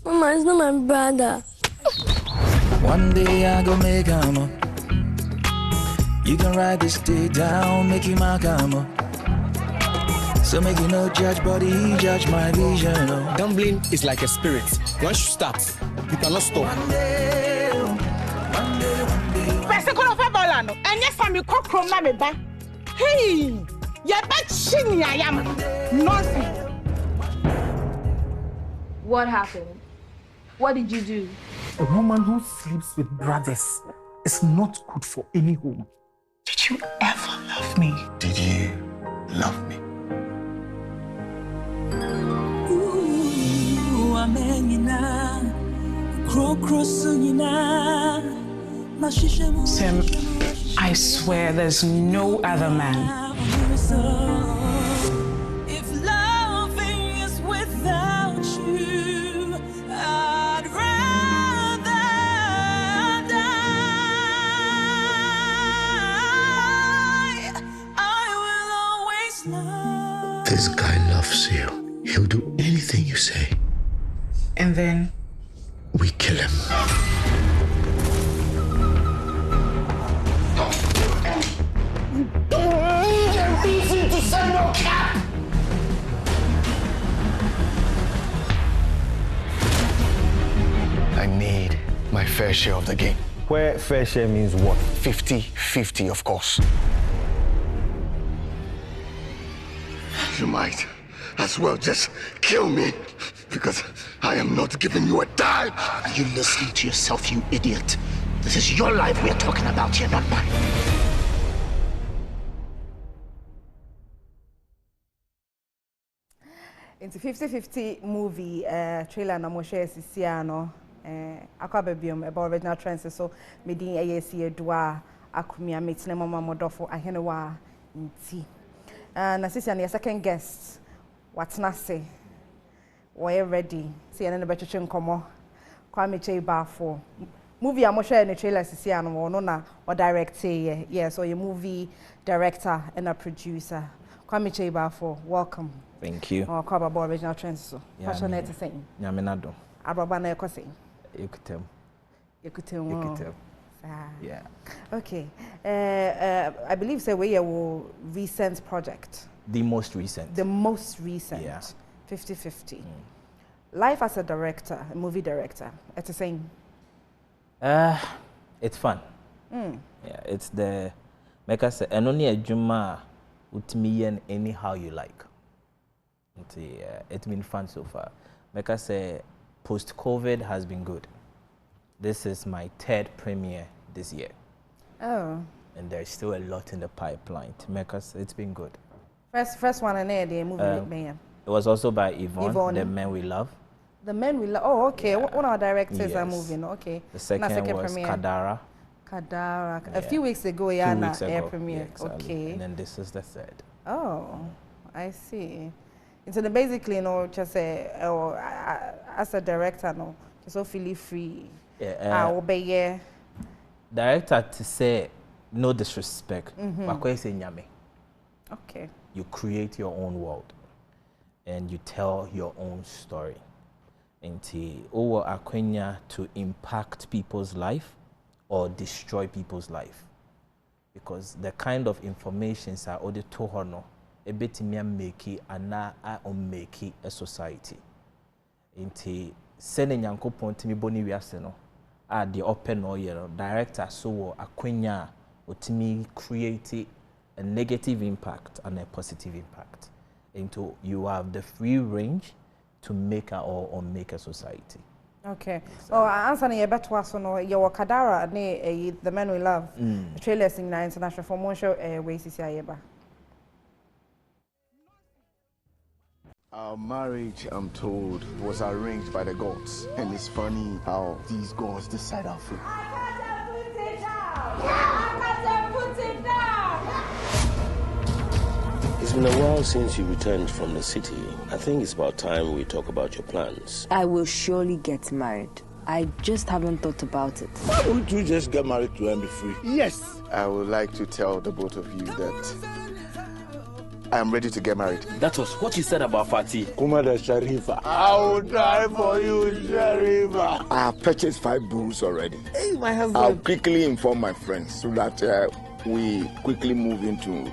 Mama, it's not my brother. One day I go make him up. You can write this day down, make him my gamma. So make you no judge body, judge my vision. Oh. Gambling is like a spirit. Once you start, you cannot stop. One day. And yes, I'm a cockroach, mammy. Hey, you're bad shinny, I am. Nothing. What happened? What did you do? A woman who sleeps with brothers is not good for any home. Did you ever love me? Did you love me? Sam, I swear there's no other man. If loving is without you, I'd rather die. I will always love. This guy loves you. He'll do anything you say. And then We kill him. Reason to send no cap. I need my fair share of the game. Where fair share means what? 50-50, of course. You might as well just kill me, because I am not giving you a dime. Are you listening to yourself, you idiot? This is your life we're talking about here, not mine. Into 50-50 movie trailer na mo share sisiano akwa bebium about original trends so medin AAC edua akumia metle mama modofo ahenewa nti na sisiano your second guest watna say we ready see na bechiche nkomo kwa meche bafo movie amo share the trailer sisiano no na or director yeah so your movie director and a producer kwa meche bafo welcome. Thank you. Oh, kwa baba original trends so. Passionate saying. Nyamenado. Ababa na yako saying. Ekutem. Ekutem. Yeah. Okay. I believe say we your recent project. The most recent. The most recent. Yeah. 50-50. Life as a director, a movie director. It's the same. It's fun. Yeah, it's the make us and only a juma utmiyen anyhow you like. It's been fun so far. Like I say, post-COVID has been good. This is my third premiere this year. Oh. And there's still a lot in the pipeline to make us. It's been good. First one and the movie it was also by Yvonne, The Men We Love. The Men We Love. Oh, okay. Yeah. One of our directors are moving. Okay. The second was premiere. Kadara. Yeah. A few weeks ago, yeah, air premiere. Yeah, exactly. Okay. And then this is the third. Oh, I see. So basically, you know, just say, as a director, no, just so feel free. Yeah. Obey. Director to say no disrespect. Okay. You create your own world, and you tell your own story. Over Akwenya to impact people's life or destroy people's life, because the kind of information are all the tohono. Ebetimi make ana a make a society. Inti sene nyankopon timi boni wiase no a the open or director so Akwenya otimi create a negative impact and a positive impact. Into you have the free range to make or unmake a society. Okay. Exactly. Oh, answering your better was no your Kadara The Men We Love. Trailers in international for more show ways is yeba. Our marriage, I'm told, was arranged by the gods. And it's funny how these gods decide our fate. It's been a while since you returned from the city. I think it's about time we talk about your plans. I will surely get married. I just haven't thought about it. Why wouldn't you just get married to her and be free? Yes. I would like to tell the both of you that I am ready to get married. That was what you said about Fatih. Kumada Sharifa. I will die for you, Sharifa. I have purchased 5 bulls already. Hey, my husband. I'll quickly inform my friends so that we quickly move into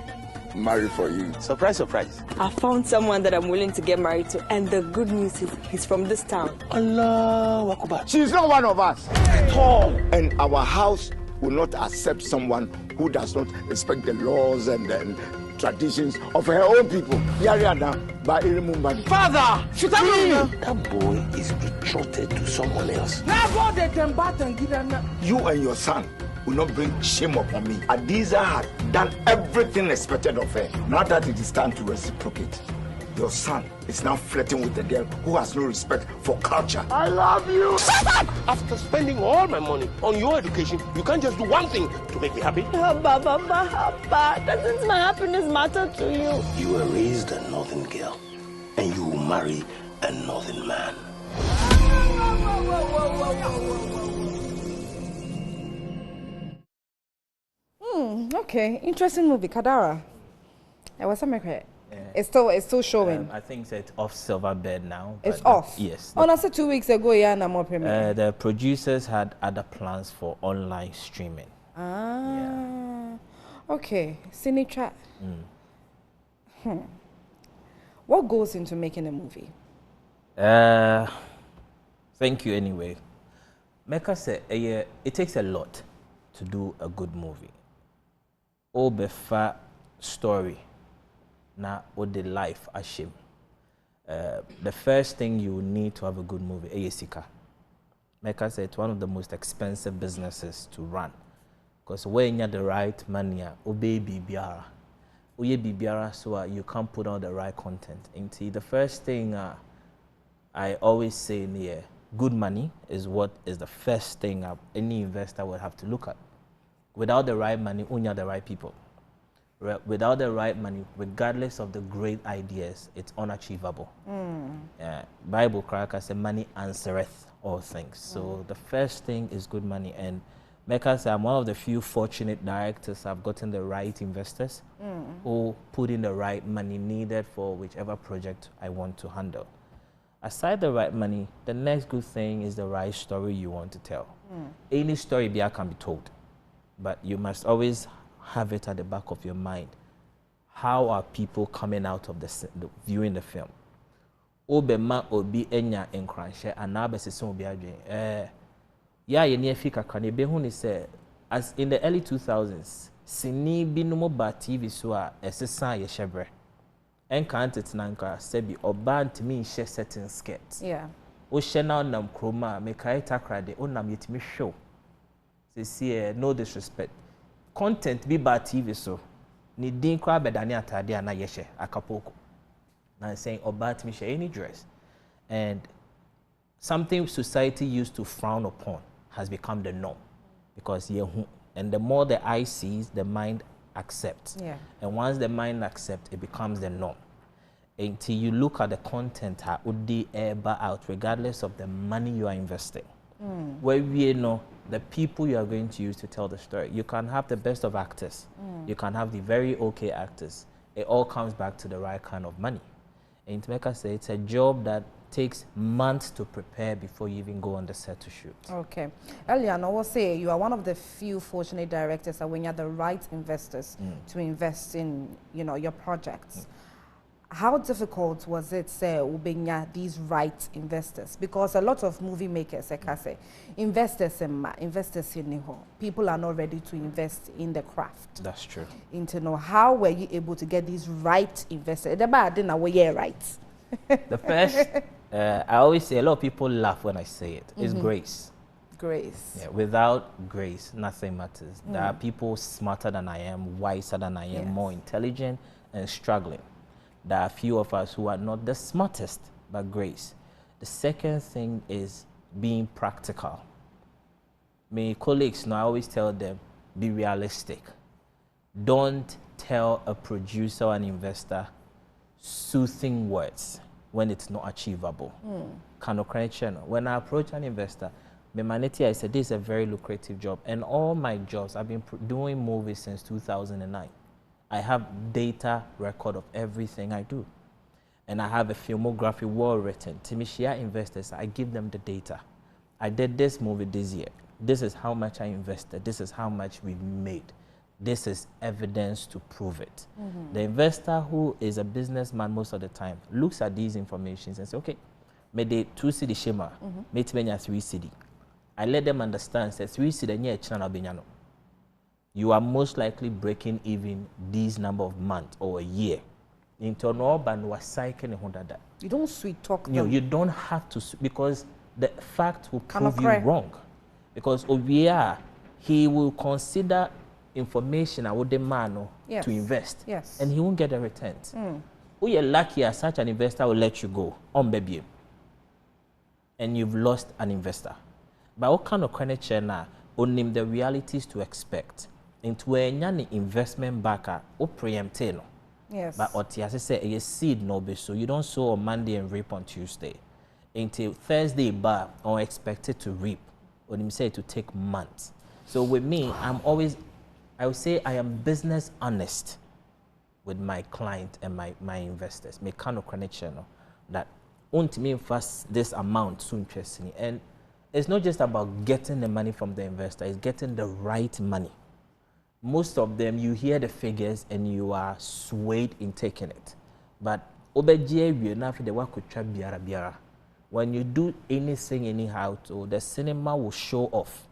marry for you. Surprise, surprise. I found someone that I'm willing to get married to, and the good news is he's from this town. Allah Akbar. She's not one of us at all. And our house will not accept someone who does not respect the laws and traditions of her own people. Yariana by Irimumbani. Father, should I That boy is betrothed to someone else. You and your son will not bring shame upon me. Adiza had done everything expected of her. Now that it is time to reciprocate, your son is now flirting with a girl who has no respect for culture. I love you. Shut up! After spending all my money on your education, you can't just do one thing to make me happy. Abba, doesn't my happiness matter to you? You were raised a northern girl, and you will marry a northern man. Okay, interesting movie, Kadara. It was America. It's still showing. I think it's off Silverbird now. It's off? Yes. Oh, that's 2 weeks ago, yeah, no more premiere. The producers had other plans for online streaming. Okay. Sinitra. What goes into making a movie? Thank you anyway. Mecca said it takes a lot to do a good movie. Obefa story. Na ode life ashim. The first thing you need to have a good movie, Eyesika. Mecca said it's one of the most expensive businesses to run. Because when you have the right money, obey bibiara. Oye bibiara, so you can't put out the right content. The first thing I always say in here, good money is what is the first thing any investor would have to look at. Without the right money, only the right people. Without the right money, regardless of the great ideas, it's unachievable. Bible cracker says money answereth all things. So the first thing is good money. And Mecca said I'm one of the few fortunate directors I've gotten the right investors who put in the right money needed for whichever project I want to handle. Aside the right money, the next good thing is the right story you want to tell. Any story can be told, but you must always have it at the back of your mind. How are people coming out of the viewing the film? Obema obi enya enkranshe anabe sese obi adwen. Ya ye ne afika kan ebe hu ni say as in the early 2000s, sini bi no ba TV so a esesa ye hyebre. Encanted nanka sebi oba ntimi nhye certain skirts. Yeah. O hye na nam kroma me kai takra de onam yetimi show. Say no disrespect. Content be ba TV so ni din kwa bedani atade ana yehye akapoko. Na saying oba ntimi hye any dress. And something society used to frown upon has become the norm because and the more the eye sees, the mind accepts. Yeah. And once the mind accepts, it becomes the norm. Until you look at the content, out, regardless of the money you are investing. Where we know the people you are going to use to tell the story. You can have the best of actors. You can have the very okay actors. It all comes back to the right kind of money. And Mecca said it's a job that takes months to prepare before you even go on the set to shoot. Okay. Eliana, I will say you are one of the few fortunate directors that when you have the right investors to invest in, your projects. How difficult was it, say, ubenya these right investors? Because a lot of movie makers, say, investors in people are not ready to invest in the craft. That's true. To know how were you able to get these right investors? Right. The first, I always say, a lot of people laugh when I say it. It's grace. Grace. Yeah, without grace, nothing matters. There are people smarter than I am, wiser than I am, more intelligent and struggling. There are a few of us who are not the smartest, but grace. The second thing is being practical. My colleagues, I always tell them, be realistic. Don't tell a producer or an investor soothing words when it's not achievable. When I approach an investor, I said, this is a very lucrative job. And all my jobs, I've been doing movies since 2009. I have data record of everything I do. And I have a filmography well written. Timishia investors, I give them the data. I did this movie this year. This is how much I invested. This is how much we made. This is evidence to prove it. The investor, who is a businessman most of the time, looks at these informations and says, okay, may they 2 cedi shema, may 3 cedi. I let them understand, say 3 cedi nye chana binyano. You are most likely breaking even these number of months or a year. You don't sweet talk them. No, you don't have to, because the fact will prove you wrong. Because Ovia, he will consider information I would demand to invest. Yes. And he won't get the returns. We are lucky as such an investor will let you go on baby. And you've lost an investor. But what kind of credit now? Only the realities to expect. Into a investment backer or preempting. Yes. But what you say a seed no be so you don't sow on Monday and reap on Tuesday. Until Thursday bar or expected to reap. When you say to take months. So with me, I would say I am business honest with my client and my investors. Me kind of connection that won't mean first this amount so interesting. And it's not just about getting the money from the investor, it's getting the right money. Most of them, you hear the figures and you are swayed in taking it. But when you do anything anyhow, the cinema will show off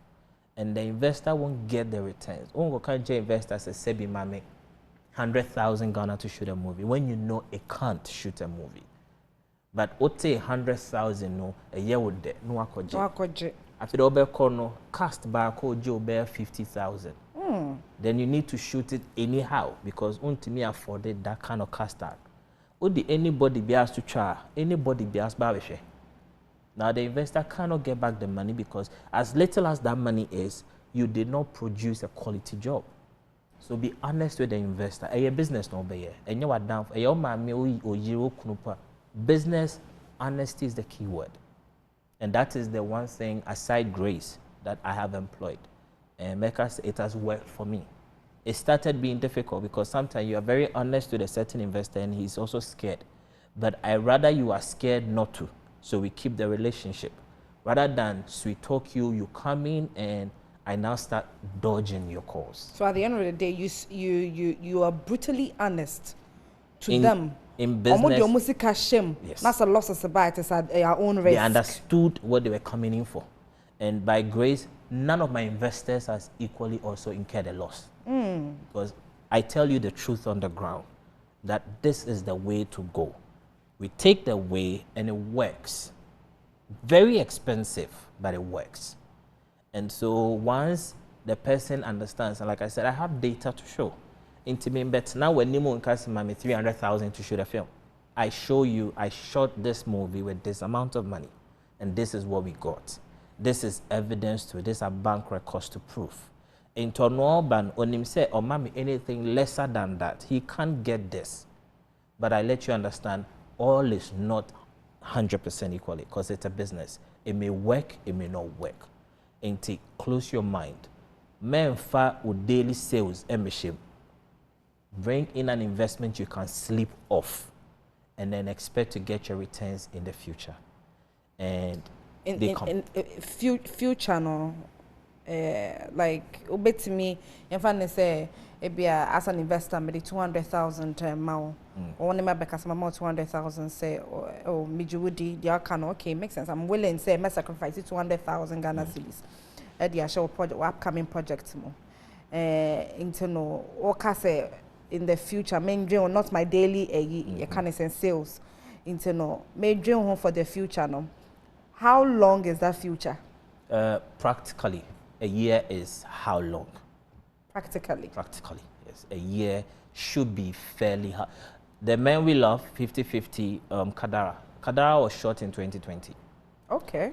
and the investor won't get the returns. Investor says, Sebi Mame, 100,000 Ghana to shoot a movie when you know it can't shoot a movie. But Ote 100,000 no a year would de no akoje. After the other corner, cast back Joe bear 50,000. Then you need to shoot it anyhow because untimi afforded that kind of cast out. Would anybody be asked to try? Anybody be asked by now the investor cannot get back the money because as little as that money is, you did not produce a quality job. So be honest with the investor. A business no be and you are down for business honesty is the key word. And that is the one thing aside grace that I have employed. And because it has worked for me. It started being difficult because sometimes you are very honest with a certain investor and he's also scared. But I rather you are scared not to. So we keep the relationship. Rather than sweet talk you come in and I now start dodging your calls. So at the end of the day, you are brutally honest to them. In business, yes. That's a loss of sobriety at our own risk. They understood what they were coming in for. And by grace, none of my investors has equally also incurred a loss. Because I tell you the truth on the ground, that this is the way to go. We take the way and it works. Very expensive, but it works. And so once the person understands, and like I said, I have data to show. But now when Nemo and Kasima me 300,000 to shoot a film, I show you, I shot this movie with this amount of money, and this is what we got. This is evidence to it. This are bank records to prove. In Tonoban, when him say, or mommy, anything lesser than that, he can't get this. But I let you understand, all is not 100% equally, because it's a business. It may work, it may not work. And close your mind. Men fa with daily sales, emission. Bring in an investment you can sleep off, and then expect to get your returns in the future. And in future no, like obey me, if I say as an investor, maybe 200,000 mao, or one my back as my 200,000 say oh Mijuudi, the can okay makes sense. I'm willing say I sacrifice 200,000 Ghana cedis. The show project upcoming projects more. Into no or say in the future, main dream not my daily kind of sales. Into no main dream home for the future no. How long is that future? Practically, a year is how long? Practically, yes. A year should be fairly hard. The Men We Love, 50-50, Kadara. Kadara was shot in 2020. Okay.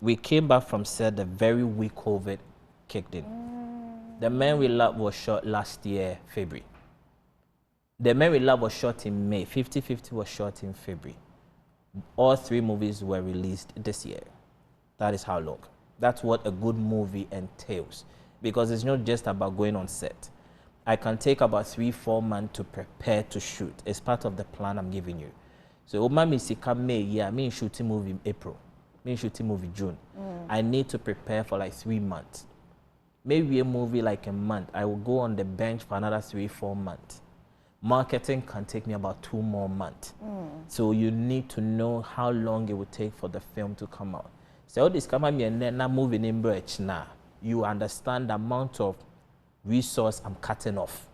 We came back from set the very week COVID kicked in. The Men We Love was shot last year, February. The Men We Love was shot in May. 50-50 was shot in February. All 3 movies were released this year. That is how long. That's what a good movie entails. Because it's not just about going on set. I can take about 3-4 months to prepare to shoot. It's part of the plan I'm giving you. So Omami Sika May, yeah, me shooting movie in April, me shooting movie June. I need to prepare for like 3 months. Maybe a movie like a month. I will go on the bench for another 3-4 months. Marketing can take me about 2 more months. So you need to know how long it would take for the film to come out. So this come and now moving in bridge now. You understand the amount of resource I'm cutting off,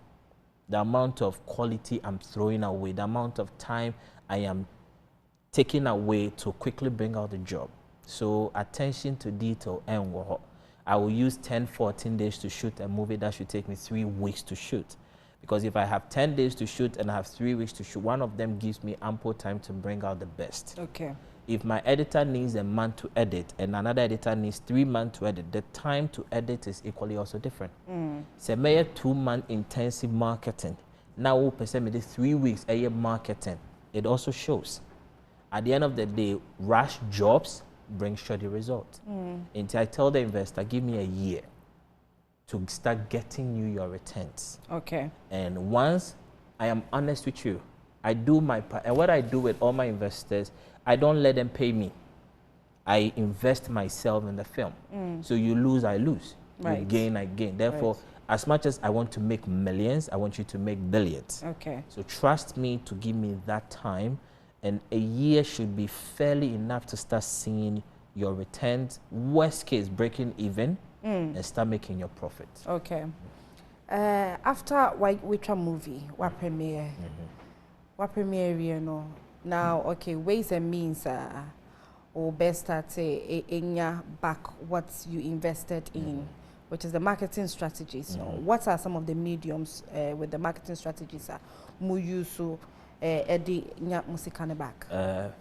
the amount of quality I'm throwing away, the amount of time I am taking away to quickly bring out the job. So attention to detail and I will use 10-14 days to shoot a movie that should take me 3 weeks to shoot. Because if I have 10 days to shoot and I have 3 weeks to shoot, one of them gives me ample time to bring out the best. Okay. If my editor needs a month to edit and another editor needs 3 months to edit, the time to edit is equally also different. So may 2 month intensive marketing. Now we present me 3 weeks a year marketing. It also shows. At the end of the day, rush jobs bring shoddy results. Until I tell the investor, give me a year to start getting you your returns. Okay. And once I am honest with you, I do my part. And what I do with all my investors, I don't let them pay me. I invest myself in the film. So you lose, I lose. Right. You gain, I gain. Therefore, as much as I want to make millions, I want you to make billions. Okay. So trust me to give me that time. And a year should be fairly enough to start seeing your returns. Worst case, breaking even. And start making your profit. Okay. After which movie, what premiere? What premiere, you know? Now, okay, ways and means or best start in back what you invested in, which is the marketing strategies. What are some of the mediums with the marketing strategies? Muyusu, Eddie, Musikane back.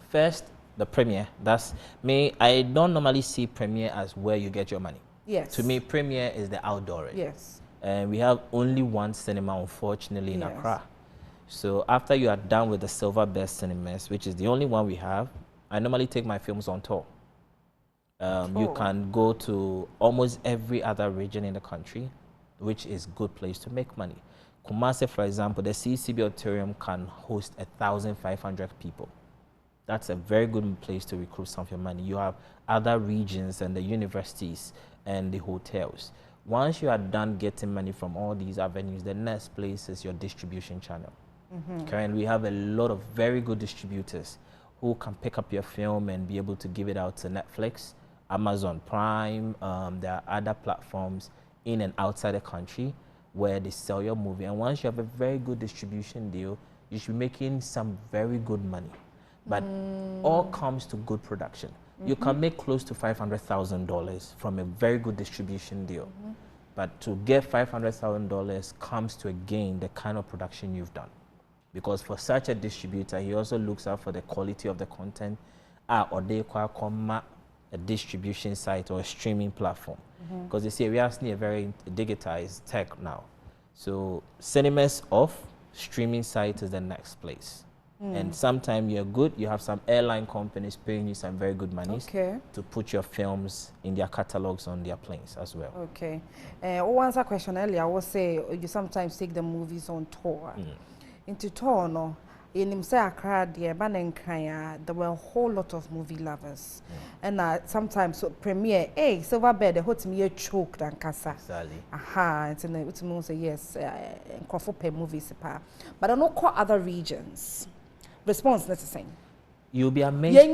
First, the premiere. That's me. I don't normally see premiere as where you get your money. Yes. To me, premiere is the outdoor. Yes. And we have only one cinema, unfortunately, in Accra. So after you are done with the Silver Best Cinemas, which is the only one we have, I normally take my films on tour. You can go to almost every other region in the country, which is a good place to make money. Kumasi, for example, the CCB Auditorium can host 1,500 people. That's a very good place to recruit some of your money. You have other regions and the universities and the hotels. Once you are done getting money from all these avenues, the next place is your distribution channel. Currently, we have a lot of very good distributors who can pick up your film and be able to give it out to Netflix, Amazon Prime. There are other platforms in and outside the country where they sell your movie. And once you have a very good distribution deal, you should be making some very good money. But all comes to good production. You can make close to $500,000 from a very good distribution deal. But to get $500,000 comes to, again, the kind of production you've done. Because for such a distributor, he also looks out for the quality of the content or they call a distribution site or a streaming platform. Because they say we are seeing a very digitized tech now. So cinemas off, streaming site is the next place. And sometimes you're good, you have some airline companies paying you some very good money to put your films in their catalogs on their planes as well. Okay. One question earlier, I would say you sometimes take the movies on tour. Into tour, no? In Accra, there were a whole lot of movie lovers. And sometimes premiere, hey, Silver Bed, the hot me choked and casa. Exactly. Aha, it's in the say yes, for movies. But I don't call other regions. Response not the same. You'll be amazed. I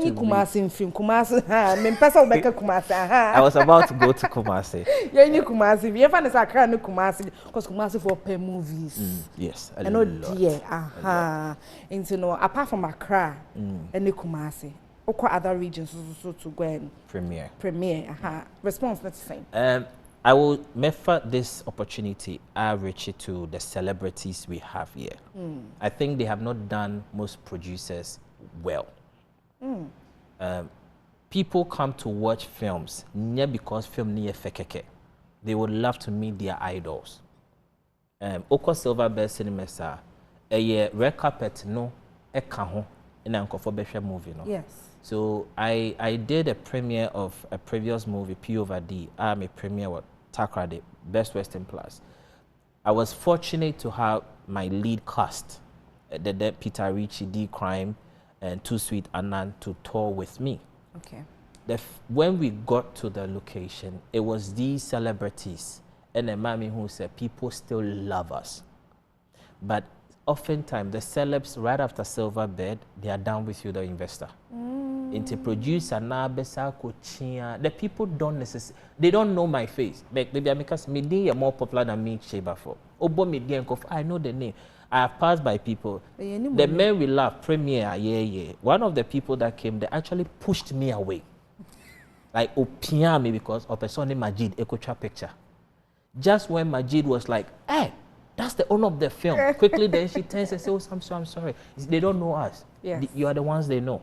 was about to go to Kumasi. Kumasi. You ever Accra no Kumasi because Kumasi for pay movies. Yes, I know dear. Aha. And you know, apart from Accra and Kumasi, what other regions so to go and premiere. Aha. Response not the same. I will measure this opportunity average it to the celebrities we have here. I think they have not done most producers well. People come to watch films not because film near fekeke. They would love to meet their idols. Oko Silver Best Cinemas a red carpet no e kaho in an for movie no. Yes. So I did a premiere of a previous movie, P over D. I'm a premiere with Takrade, Best Western Plus. I was fortunate to have my lead cast, the Peter Ricci, D Crime, and Too Sweet Anan to tour with me. Okay. When we got to the location, it was these celebrities and a mommy who said people still love us. But oftentimes, the celebs, right after Silver Bed, they are down with you, the investor. Into producer, the people don't necessarily, they don't know my face. Because me are more popular than me, Sheba for. I know the name. I have passed by people. The men we love, Premier, one of the people that came, they actually pushed me away. Like, opia me because of a son named Majid, Ekocha picture. Just when Majid was like, hey, that's the owner of the film. Quickly, then she turns and says, oh, I'm sorry. They don't know us. Yes. You are the ones they know.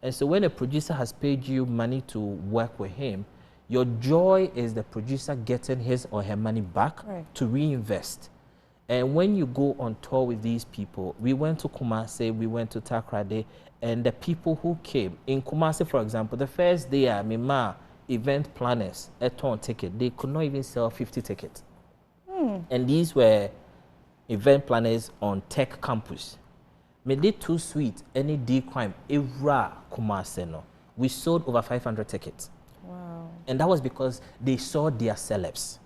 And so when a producer has paid you money to work with him, your joy is the producer getting his or her money back to reinvest. And when you go on tour with these people, we went to Kumasi, we went to Takoradi, and the people who came, in Kumasi, for example, the first day, Mima event planners, a ton ticket, they could not even sell 50 tickets. And these were event planners on Tech Campus. Me did Too Sweet, any D Crime, Ira Kumasi, no. We sold over 500 tickets. Wow. And that was because they saw their celebs.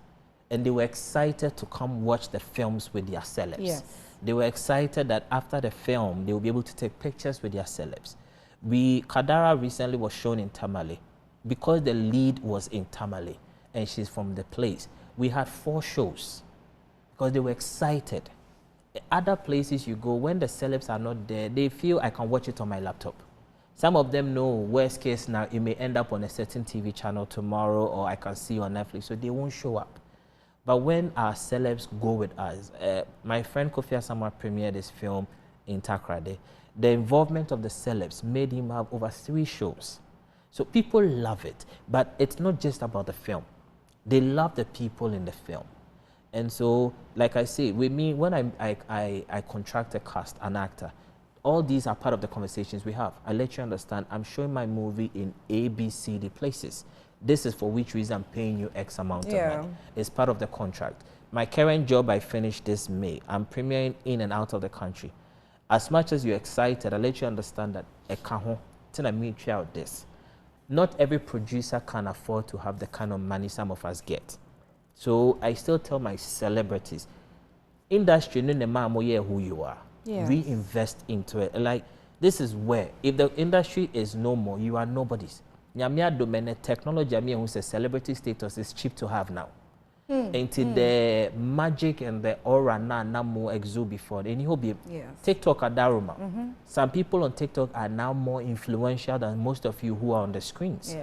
And they were excited to come watch the films with their celebs. Yes. They were excited that after the film, they will be able to take pictures with their celebs. Kadara recently was shown in Tamale. Because the lead was in Tamale, and she's from the place, we had 4 shows. Because they were excited. Other places you go, when the celebs are not there, they feel I can watch it on my laptop. Some of them know, worst case now, it may end up on a certain TV channel tomorrow, or I can see on Netflix, so they won't show up. But when our celebs go with us, my friend Kofi Asamoah premiered this film in Takoradi. The involvement of the celebs made him have over 3 shows. So people love it, but it's not just about the film. They love the people in the film. And so, like I say, with me, when I contract a cast, an actor, all these are part of the conversations we have. I let you understand, I'm showing my movie in A, B, C, D places. This is for which reason I'm paying you X amount of money. It's part of the contract. My current job, I finished this May. I'm premiering in and out of the country. As much as you're excited, I let you understand that this. Not every producer can afford to have the kind of money some of us get. So I still tell my celebrities, industry, no matter who you are, reinvest into it. Like, this is where, if the industry is no more, you are nobody's. Technology, who says celebrity status is cheap to have now. Until the magic and the aura now more exude before. And you hope TikTok are daruma. Some people on TikTok are now more influential than most of you who are on the screens.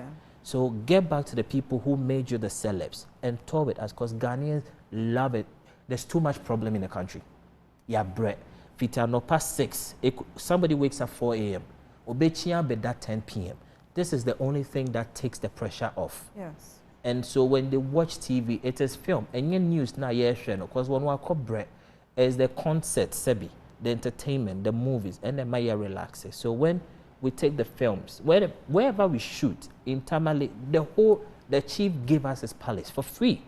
So get back to the people who made you the celebs and tour with us, because Ghanaians love it. There's too much problem in the country. Bread. Fitano past 6. Somebody wakes up 4 a.m. Obechian be that 10 p.m. This is the only thing that takes the pressure off. And so when they watch TV, it is film. And your news now, because when we call bread is the concert, Sebi, the entertainment, the movies, and the Maya relaxes. So when we take the films, wherever we shoot, in Tamale, the chief gave us his palace for free.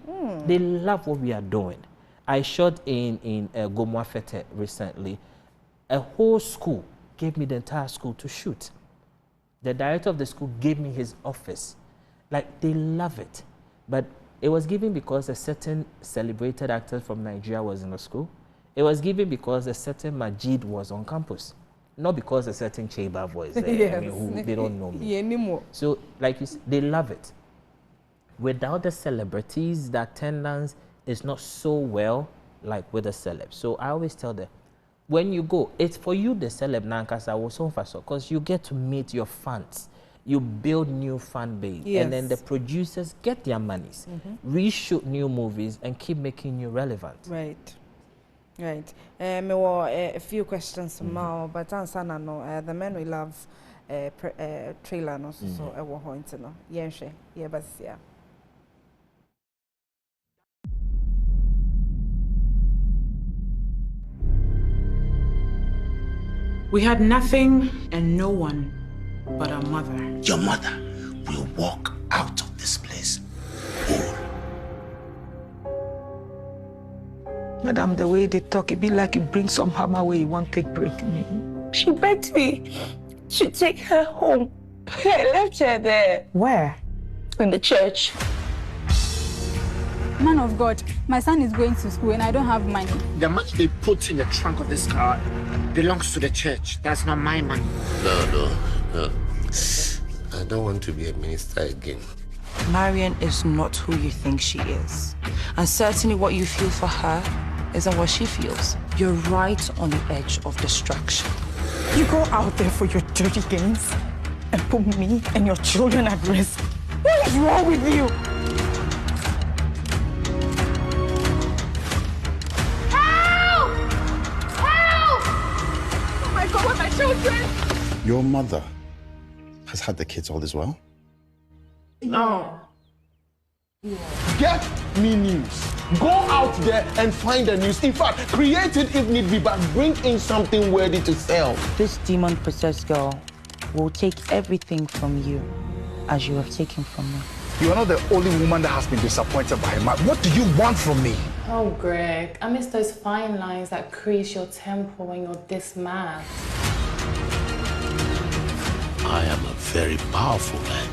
They love what we are doing. I shot in Gomwa Fete recently. A whole school gave me the entire school to shoot. The director of the school gave me his office. Like, they love it. But it was given because a certain celebrated actor from Nigeria was in the school. It was given because a certain Majid was on campus. Not because a certain Cheba was there, who they don't know me. So, like you said, they love it. Without the celebrities, the attendance is not so well like with the celebs. So I always tell them, when you go, it's for you, the celeb Nankasa was so fast, because you get to meet your fans. You build new fan base, and then the producers get their monies, reshoot new movies, and keep making you relevant. Right. Me were a few questions more, but ansana no. The men we love trailer no, so I will point no. Yenshe, but yeah. We had nothing and no one but our mother. Your mother will walk out of this place whole. Madam, the way they talk, it be like you bring some hammer where you want to break me. She begged me to take her home. I left her there. Where? In the church. Man of God, my son is going to school and I don't have money. The money they put in the trunk of this car belongs to the church. That's not my money. No. I don't want to be a minister again. Marian is not who you think she is. And certainly what you feel for her isn't what she feels. You're right on the edge of destruction. You go out there for your dirty gains and put me and your children at risk. What is wrong with you? Help! Help! Oh my God, what my children? Your mother has had the kids all this while? No. Get me news. Go out there and find the news. In fact, create it if need be, but bring in something worthy to sell. This demon-possessed girl will take everything from you as you have taken from me. You are not the only woman that has been disappointed by a man. What do you want from me? Oh, Greg, I miss those fine lines that crease your temple when you're this mad. I am a very powerful man,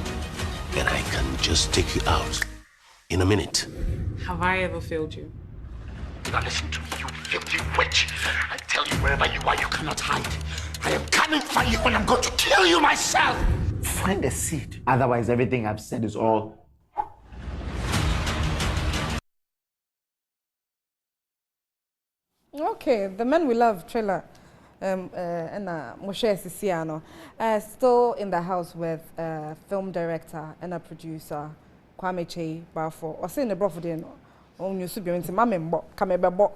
and I can just take you out in a minute. Have I ever failed you? Now listen to me, you filthy witch. I tell you, wherever you are, you cannot hide. I am coming for you and I'm going to kill you myself. Find a seed. Otherwise, everything I've said is all. Okay, The Men We Love trailer. And Moshe Sisiano. Still in the house with film director and a producer, Kwame Che Bafo. Or saying the brother then on you should be into Mammy Kamebo.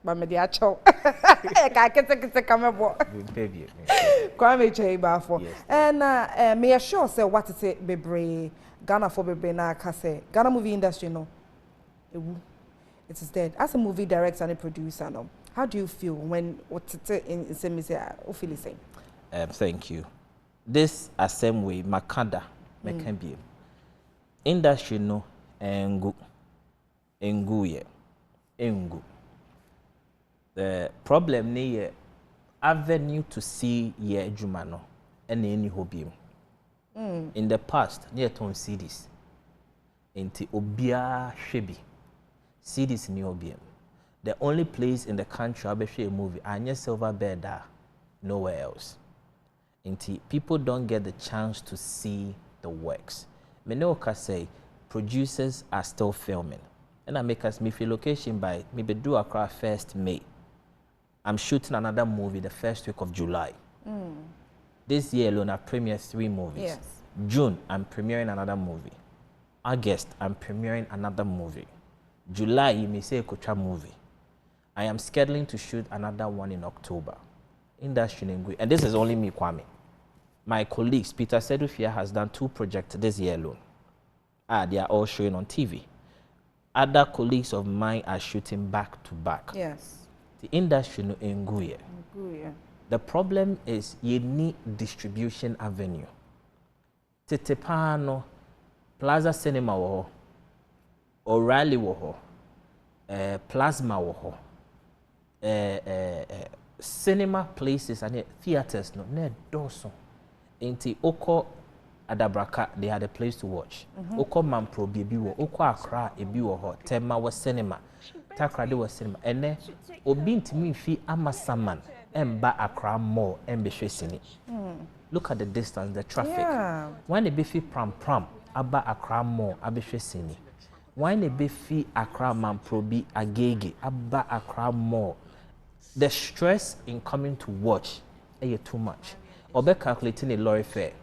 Mammy the Acho. I can take it to Kamebo. Kwame Che Bafo. And may I sure say what to say, Bebre, Ghana for Bebre na Kase. Ghana movie industry, no. It is dead. As a movie director and a producer, no. How do you feel when in same say feel same? Thank you. This same way Makanda Mekambi industry no engu the problem ni avenue to see ye adwuma no and any hobby. In the past near ton CDs enti obia hwebi CDs ni obiem. The only place in the country I show a movie, Anya Silver Bed, nowhere else. Until people don't get the chance to see the works. Menoka say producers are still filming. And I make us me feel location by maybe do Accra 1st May. I'm shooting another movie the 1st week of July. This year alone I premiere 3 movies. Yes. June I'm premiering another movie. August I'm premiering another movie. July you may say a Kocha movie. I am scheduling to shoot another one in October. Industry Ngui. And this is only me, Kwame. My colleagues, Peter Sedufia has done 2 projects this year alone. They are all showing on TV. Other colleagues of mine are shooting back to back. Yes. The industry Ngui. The problem is you need distribution avenue. Tetepano, Plaza Cinema woho, O'Reilly woho, Plasma woho. Cinema places and theaters no doso. Inti oko Adabraka they had a place to watch. Oko Mampro ebi wo, oko Accra ebi wo ho. Tema was cinema. Takrade was cinema. Ene obi ntimi fi Amasaman emba Accra Mall embe hwesini. Look at the distance, the traffic. Yeah. When e be fi pram aba Accra Mall abe hwesini. When e be fi Accra Mampro bi agege aba Accra Mall. The stress in coming to watch is too much. Obe calculating a lorry fare.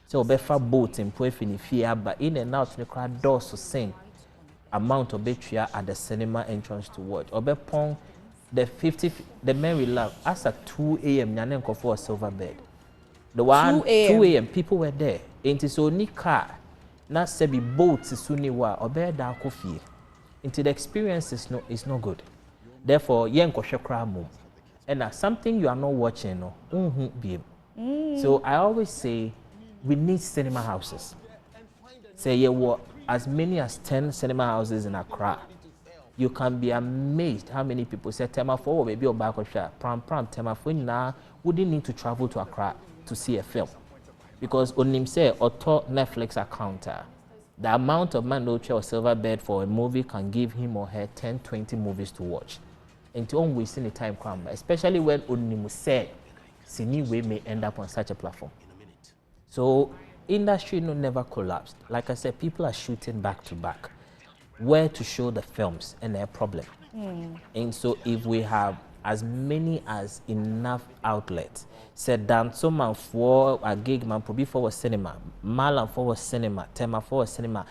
So obe fa boat in Puefini Fia, but in and out the crowd doors to sing amount of betria at the cinema entrance to watch. Obe pong the 50 the Men We Love as at 2 a.m. Nyanenko for a silver bed. The one 2 a.m. people were there. Ain't so ni car na sebi boats suni wa obe da kofi. Into the experience is no good. Therefore, and something you are not watching, no, So I always say we need cinema houses. Say as many as 10 cinema houses in Accra. you can be amazed how many people say Tema for maybe or back pram Tema for now wouldn't need to travel to Accra to see a film. Because Onim say auto Netflix account, the amount of money or silver bed for a movie can give him or her 10, 20 movies to watch. And to always see the time come, especially when Onim say Sini way may end up on such a platform. So industry never collapsed. Like I said, people are shooting back to back. Where to show the films and their problem. And so if we have as many as enough outlets, said down someone for a gig man probably for a cinema, Malam for a cinema, Tema for a cinema.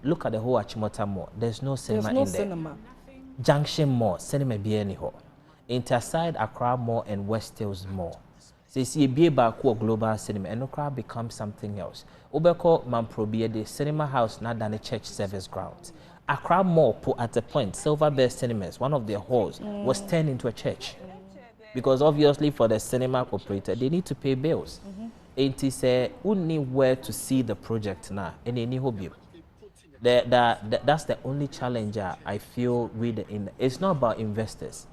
Look at the whole Achimota Mall. There's no cinema in there. Cinema. Junction Mall, cinema be anyhow. Interside Accra Mall and West Hills Mall. So you see a back global cinema and Accra becomes something else. Obeko Mamprobia, the cinema house not than a church service grounds. Accra Mall put at a point, Silver Bear Cinemas, one of their halls, was turned into a church. Because obviously for the cinema operator, they need to pay bills. And he said, we need where to see the project now, and they need hobby. That's the only challenge I feel with it's not about investors.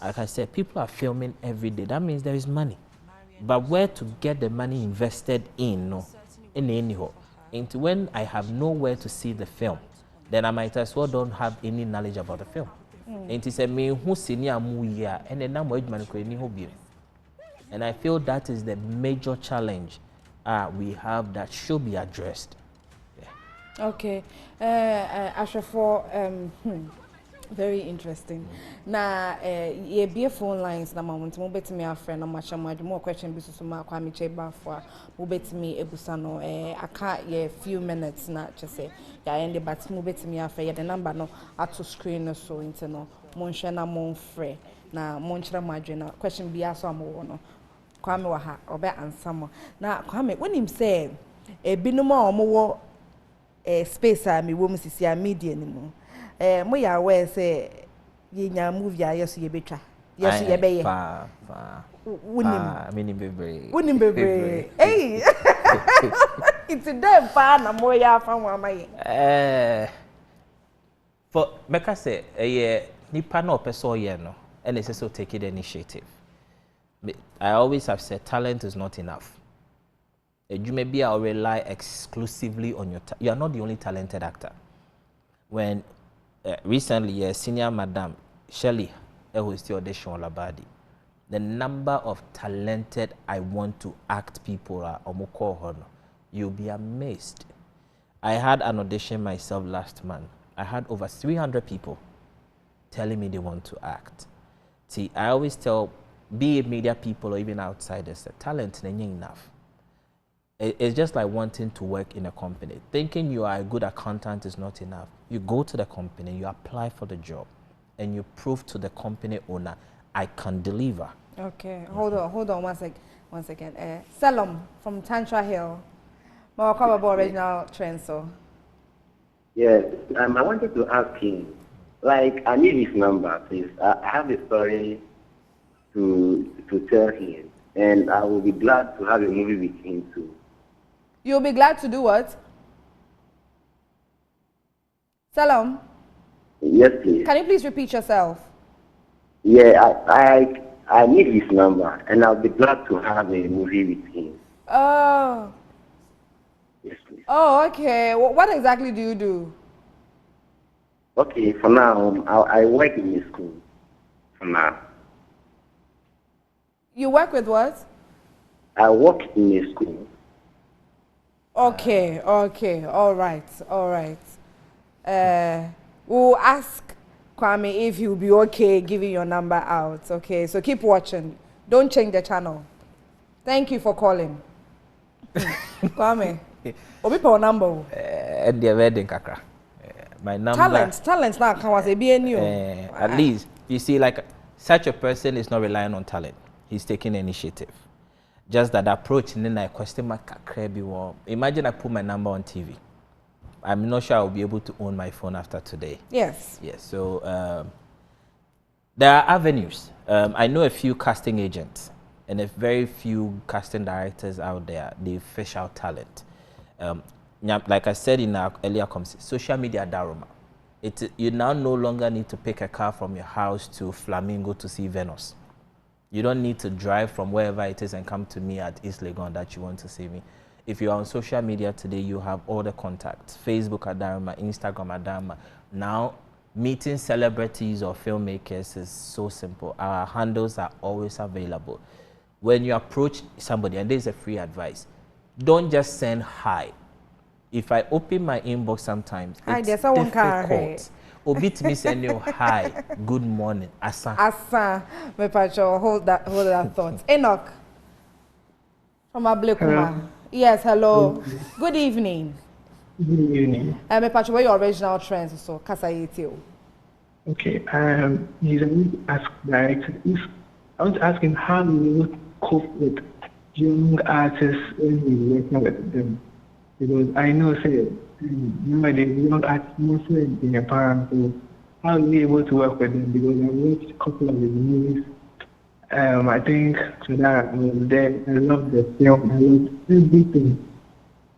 Like I said, people are filming every day. That means there is money. But where to get the money invested in, anyhow. And when I have nowhere to see the film, then I might as well don't have any knowledge about the film. And he said, me who senior movie and then and I feel that is the major challenge we have that should be addressed. Yeah. Okay. Ashafo, very interesting. Now, ye be phone lines na moment mo betimi afre na macha more question bi so ma Kwame Cheba for mo betimi ebusa no aka ye few minutes na chese ya end but mo betimi afre ye the number no ato screen no so into no mo nhwe na mo frɛ na mo nkyerɛ mo adwe na question bi aso amowo no Kwame wa ha obe answer mo na Kwame when him say ebinom a omowo space a me wo mu sisi a media ni mu mo ya we say ye nya movie a yeso ye betwa yeso ye beye Wonim bebre hey it's them pa na mo ya fa wa maye for meka say nipa na opeso ye no and it's also take the initiative. I always have said talent is not enough. You may be rely exclusively on your you are not the only talented actor. When recently a senior madam Shelley who is the audition Labadi, the number of talented I want to act people are you'll be amazed. I had an audition myself last month. I had over 300 people telling me they want to act. See, I always tell, be it media people or even outsiders, that talent ain't enough. It's just like wanting to work in a company. Thinking you are a good accountant is not enough. You go to the company, you apply for the job, and you prove to the company owner, I can deliver. Okay, hold on one second. Salom from Tantra Hill. More about original trend, so. Yes, I wanted to ask him, like, I need his number, please. I have a story to tell him, and I will be glad to have a movie with him too. You'll be glad to do what? Salom? Yes, please. Can you please repeat yourself? Yeah, I need his number, and I'll be glad to have a movie with him. Oh. Yes, please. Oh, okay. What exactly do you do? Okay, for now, I work in a school. For now. You work with what? I work in a school. Okay, all right. We'll ask Kwame if he'll be okay giving your number out. Okay, so keep watching. Don't change the channel. Thank you for calling. Kwame, obi pa number. And the wedding kakra. My number. Talent now can say be new. At least you see, like such a person is not relying on talent. He's taking initiative. Just that approach, and then I question my kakra. Imagine I put my number on TV. I'm not sure I'll be able to own my phone after today. Yes. Yes. So there are avenues. I know a few casting agents and a very few casting directors out there. They fish out talent. Like I said in our earlier conversation, social media daruma. You now no longer need to pick a car from your house to Flamingo to see Venus. You don't need to drive from wherever it is and come to me at East Legon that you want to see me. If you are on social media today, you have all the contacts. Facebook Adarma, Instagram Adarma. Now, meeting celebrities or filmmakers is so simple. Our handles are always available. When you approach somebody, and there's a free advice, don't just send hi. If I open my inbox sometimes, it's difficult. Obit me send you hi, good morning, asa. Asa, me pacho, hold that thought. Enoch, from Ablekuma. Yes, hello. Good evening. Good evening. Me pacho, where your original trends so Kasayetio. Okay, he's a ask director. I want to ask him how do you cope with young artists when you working with them? Because I know, say, nowadays young artists mostly in your parents. So how are you able to work with them? Because I watched a couple of his movies. I think for that I was there. I love the film. I love everything.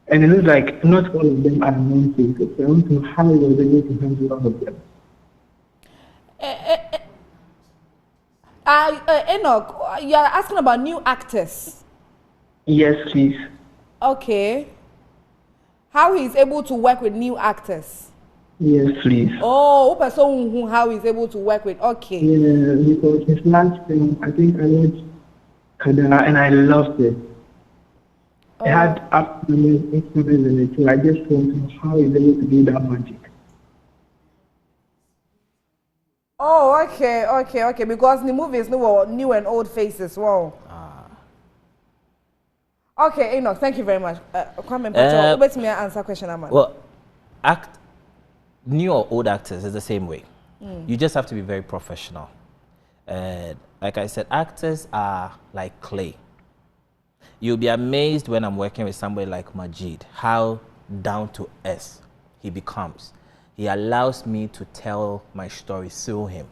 And it looks like not all of them are known faces. So I want to know how you was able to handle all of them. Enoch, you are asking about new actors. Yes, please. Okay. How he is able to work with new actors? Yes, please. Oh, person how he is able to work with. Okay. Yeah, because his last film, I think I watched Kadana and I loved it. It had up instruments in it, so I just want to know how he's able to do that magic. Oh, okay. Because the movie is new and old faces. Wow. Okay, Enoch, thank you very much. Let me answer question, Aman. Well, new or old actors is the same way. You just have to be very professional. Like I said, actors are like clay. You'll be amazed when I'm working with somebody like Majid, how down to earth he becomes. He allows me to tell my story through him.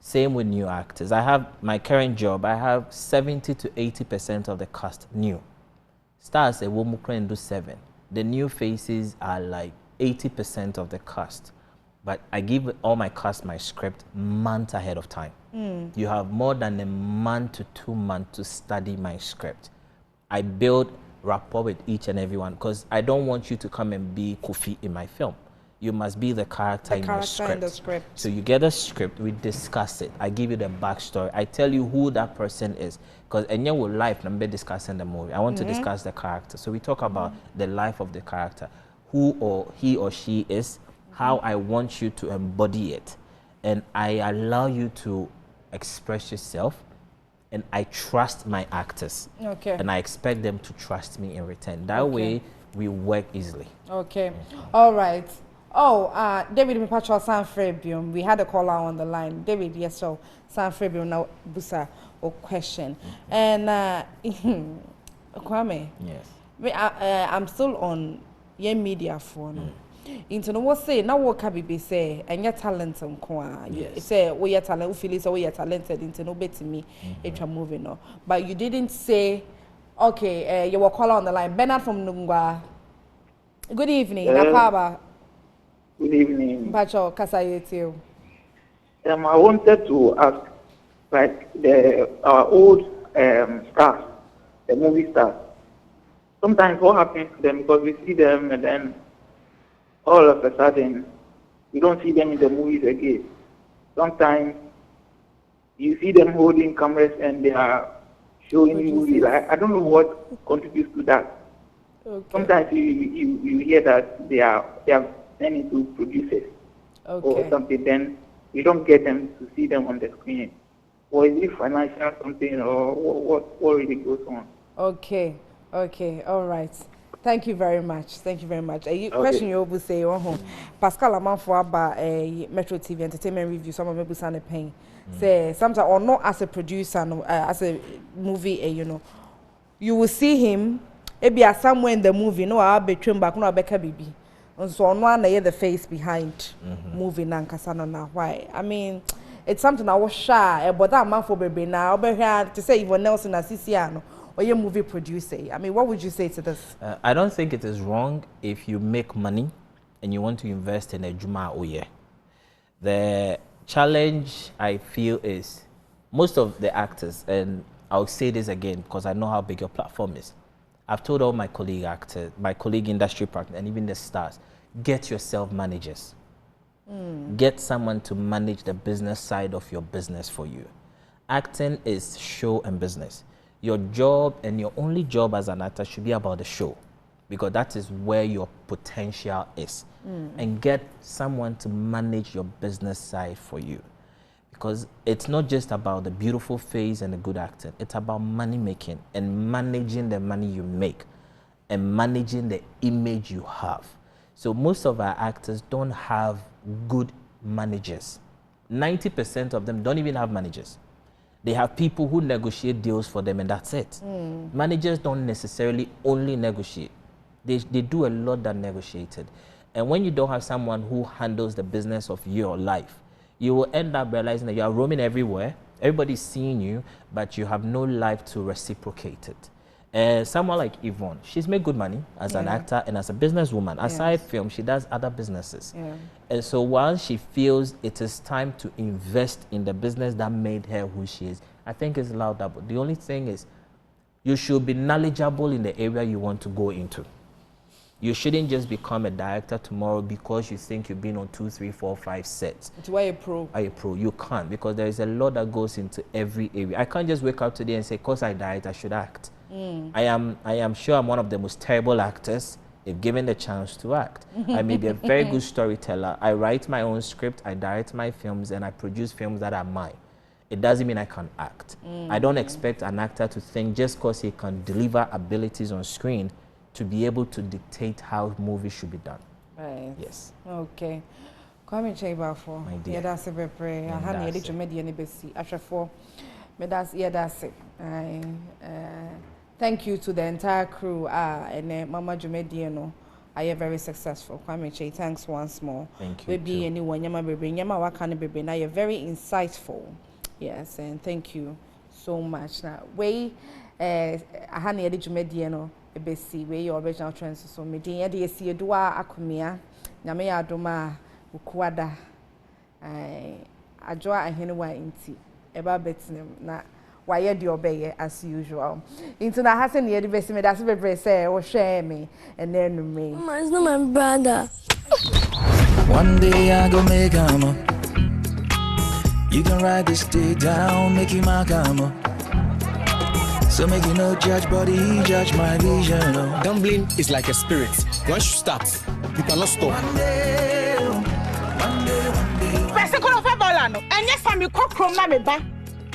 Same with new actors. I have my current job, I have 70 to 80% of the cast new. Stars a woman can do 7. The new faces are like 80% of the cast. But I give all my cast my script months ahead of time. You have more than a month to 2 months to study my script. I build rapport with each and everyone because I don't want you to come and be Kofi in my film. You must be the character in the script. So you get a script, we discuss it. I give you the backstory. I tell you who that person is. Because in your life, I'm discussing the movie. I want to discuss the character. So we talk about the life of the character, who or he or she is, how I want you to embody it. And I allow you to express yourself. And I trust my actors. Okay. And I expect them to trust me in return. That way, we work easily. Okay. All right. Oh, David Mipacho San Fabium. We had a caller on the line. David, yes, so San Fabium now busa or question. And Kwame. Yes. I'm still on your media phone. Into no what say now what can be say and your talent on kwa. Yes. Say we your talent we feel so we are talented into no bet me it's a movie no. But you didn't say okay, you were caller on the line. Bernard from Nungwa. Good evening, Nakaba. Good evening. Pacho Kasayetio. I wanted to ask, like our old stars, the movie stars. Sometimes what happens to them because we see them and then all of a sudden we don't see them in the movies again. Sometimes you see them holding cameras and they are showing movies. I don't know what contributes to that. Okay. Sometimes you hear that they have sent into producers or something, then you don't get them to see them on the screen. Or is it financial something or what really goes on? Okay, all right. Thank you very much. Question you will say, Pascal Amanfo about Metro TV Entertainment Review, some of maybe Sunday Pain. Say sometimes or not as a producer, as a movie, you know, you will see him. Maybe somewhere in the movie, no, I'll be trimmed back, no, Becca baby. And so on one, the face behind movie Nankasano now. Why? I mean, it's something I was shy, but that man for baby now, but here to say Yvonne Nelson Assisiano. Or your movie producer. I mean, what would you say to this? I don't think it is wrong if you make money and you want to invest in a Juma Oye. The challenge I feel is most of the actors, and I'll say this again because I know how big your platform is. I've told all my colleague actors, my colleague industry partners, and even the stars, get yourself managers. Get someone to manage the business side of your business for you. Acting is show and business. Your job and your only job as an actor should be about the show, because that is where your potential is. And get someone to manage your business side for you, because it's not just about the beautiful face and the good acting. It's about money making and managing the money you make and managing the image you have. So most of our actors don't have good managers. 90% of them don't even have managers. They have people who negotiate deals for them, and that's it. Managers don't necessarily only negotiate. They do a lot that negotiated. And when you don't have someone who handles the business of your life, you will end up realizing that you are roaming everywhere. Everybody's seeing you, but you have no life to reciprocate it. Someone like Yvonne, she's made good money as an actor and as a businesswoman. Aside film, she does other businesses. And so once she feels it is time to invest in the business that made her who she is, I think it's laudable. The only thing is you should be knowledgeable in the area you want to go into. You shouldn't just become a director tomorrow because you think you've been on 2, 3, 4, 5 sets. It's why a pro. Are you pro? You can't, because there is a lot that goes into every area. I can't just wake up today and say, because I direct, I should act. I am sure I'm one of the most terrible actors if given the chance to act. I may be a very good storyteller. I write my own script, I direct my films, and I produce films that are mine. It doesn't mean I can act. I don't expect an actor to think just because he can deliver abilities on screen to be able to dictate how movies should be done. Right. Yes. Okay. Kwame Chebafo. My dear. Yedase bebre. Ahani yedi jomedi yeni besi. Ashafo. Medasi yedase. Thank you to the entire crew. And Mama Jomedi no. I am very successful. Kwame Che, thanks once more. Thank you. Baby anyone nyama bebre nyama wakani bebre. Now you're very insightful. Yes, and thank you so much. Now we ahani yedi jomedi no. Ebesi we your original trends so me din yede esi edua akomia nyame ya adoma ukuada adwoa ahenewa inti eba betinem na waye de obeye as usual into na hasen yede besi me that's bebre say wo share me and then me It's not my brother. One day I go make him up. You can write this day down, make him a come. So make you no judge body, judge my vision. Gambling is like a spirit. Once you start, you cannot stop. One day. Person of a ballano, and yes, I'm a cockroach, Nameba.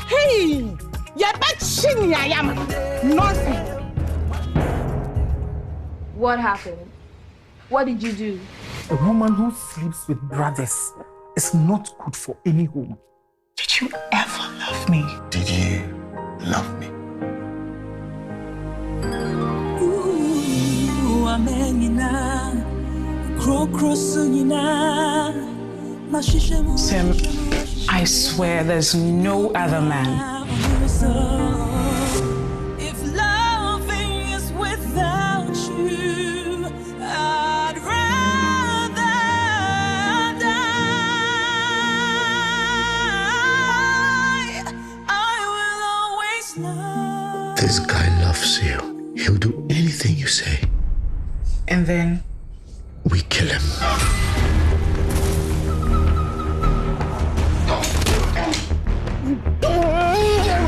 Hey, you're back shiny, I am. Nonsense. What happened? What did you do? A woman who sleeps with brothers is not good for any home. Did you ever love me? Did you love me? Sam, I swear there's no other man. If loving is without you, I'd rather die. I will always love. This guy loves you. He'll do anything you say. And then we kill him.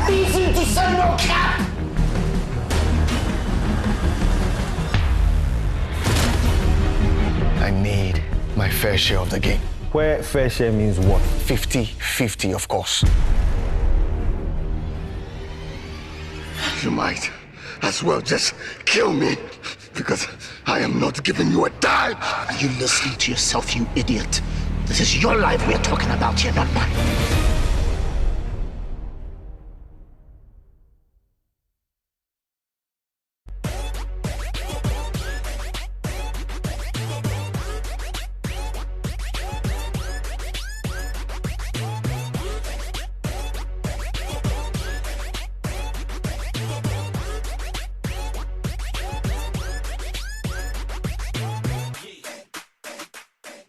Reason to send no cap. I need my fair share of the game. Where fair share means what? 50-50, of course. You might as well just kill me, because I am not giving you a dime. Are you listening to yourself, you idiot? This is your life we're talking about here, not mine.